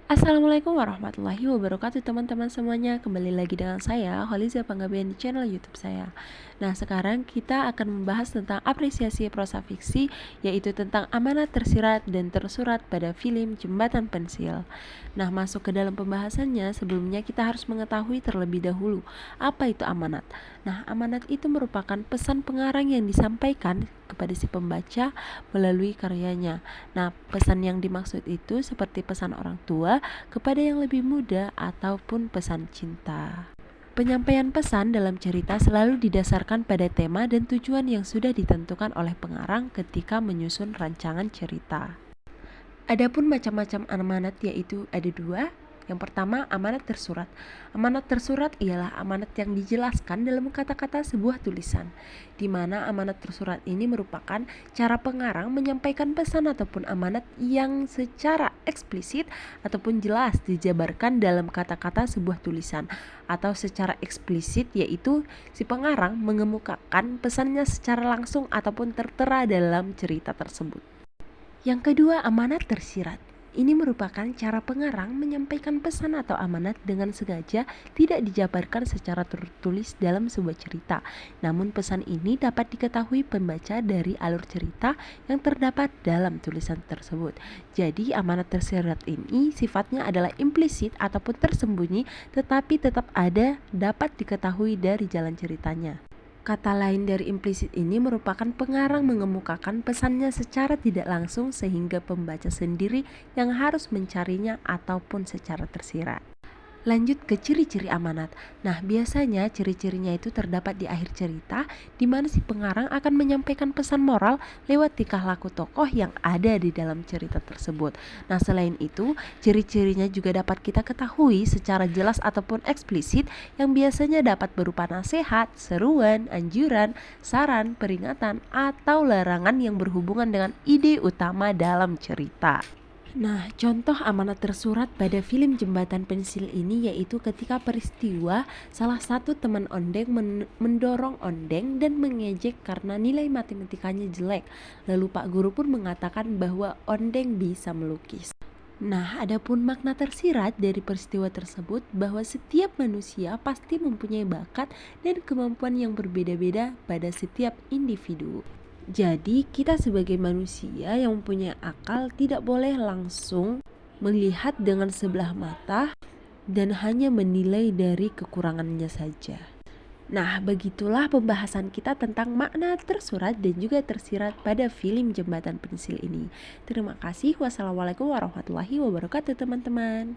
Assalamualaikum warahmatullahi wabarakatuh teman-teman semuanya. Kembali lagi dengan saya Holiza Panggabean di channel YouTube saya. Nah, sekarang kita akan membahas tentang apresiasi prosa fiksi, yaitu tentang amanat tersirat dan tersurat pada film Jembatan Pensil. Nah, masuk ke dalam pembahasannya, sebelumnya kita harus mengetahui terlebih dahulu apa itu amanat. Nah, amanat itu merupakan pesan pengarang yang disampaikan kepada si pembaca melalui karyanya. Nah, pesan yang dimaksud itu seperti pesan orang tua kepada yang lebih muda ataupun pesan cinta. Penyampaian pesan dalam cerita selalu didasarkan pada tema dan tujuan yang sudah ditentukan oleh pengarang ketika menyusun rancangan cerita. Adapun macam-macam amanat yaitu ada dua. Yang pertama, amanat tersurat. Amanat tersurat ialah amanat yang dijelaskan dalam kata-kata sebuah tulisan, di mana amanat tersurat ini merupakan cara pengarang menyampaikan pesan ataupun amanat yang secara eksplisit ataupun jelas dijabarkan dalam kata-kata sebuah tulisan, atau secara eksplisit yaitu si pengarang mengemukakan pesannya secara langsung ataupun tertera dalam cerita tersebut. Yang kedua, amanat tersirat. Ini merupakan cara pengarang menyampaikan pesan atau amanat dengan sengaja tidak dijabarkan secara tertulis dalam sebuah cerita. Namun pesan ini dapat diketahui pembaca dari alur cerita yang terdapat dalam tulisan tersebut. Jadi amanat tersirat ini sifatnya adalah implisit ataupun tersembunyi, tetapi tetap ada dapat diketahui dari jalan ceritanya. Kata lain dari implisit ini merupakan pengarang mengemukakan pesannya secara tidak langsung sehingga pembaca sendiri yang harus mencarinya ataupun secara tersirat. Lanjut ke ciri-ciri amanat. Nah, biasanya ciri-cirinya itu terdapat di akhir cerita, di mana si pengarang akan menyampaikan pesan moral lewat tingkah laku tokoh yang ada di dalam cerita tersebut. Nah, selain itu, ciri-cirinya juga dapat kita ketahui secara jelas ataupun eksplisit, yang biasanya dapat berupa nasihat, seruan, anjuran, saran, peringatan, atau larangan yang berhubungan dengan ide utama dalam cerita. Nah, contoh amanat tersurat pada film Jembatan Pensil ini yaitu ketika peristiwa salah satu teman Ondeng mendorong Ondeng dan mengejek karena nilai matematikanya jelek. Lalu Pak Guru pun mengatakan bahwa Ondeng bisa melukis. Nah, adapun makna tersirat dari peristiwa tersebut bahwa setiap manusia pasti mempunyai bakat dan kemampuan yang berbeda-beda pada setiap individu. Jadi kita sebagai manusia yang mempunyai akal tidak boleh langsung melihat dengan sebelah mata dan hanya menilai dari kekurangannya saja. Nah, begitulah pembahasan kita tentang makna tersurat dan juga tersirat pada film Jembatan Pensil ini. Terima kasih. Wassalamualaikum warahmatullahi wabarakatuh teman-teman.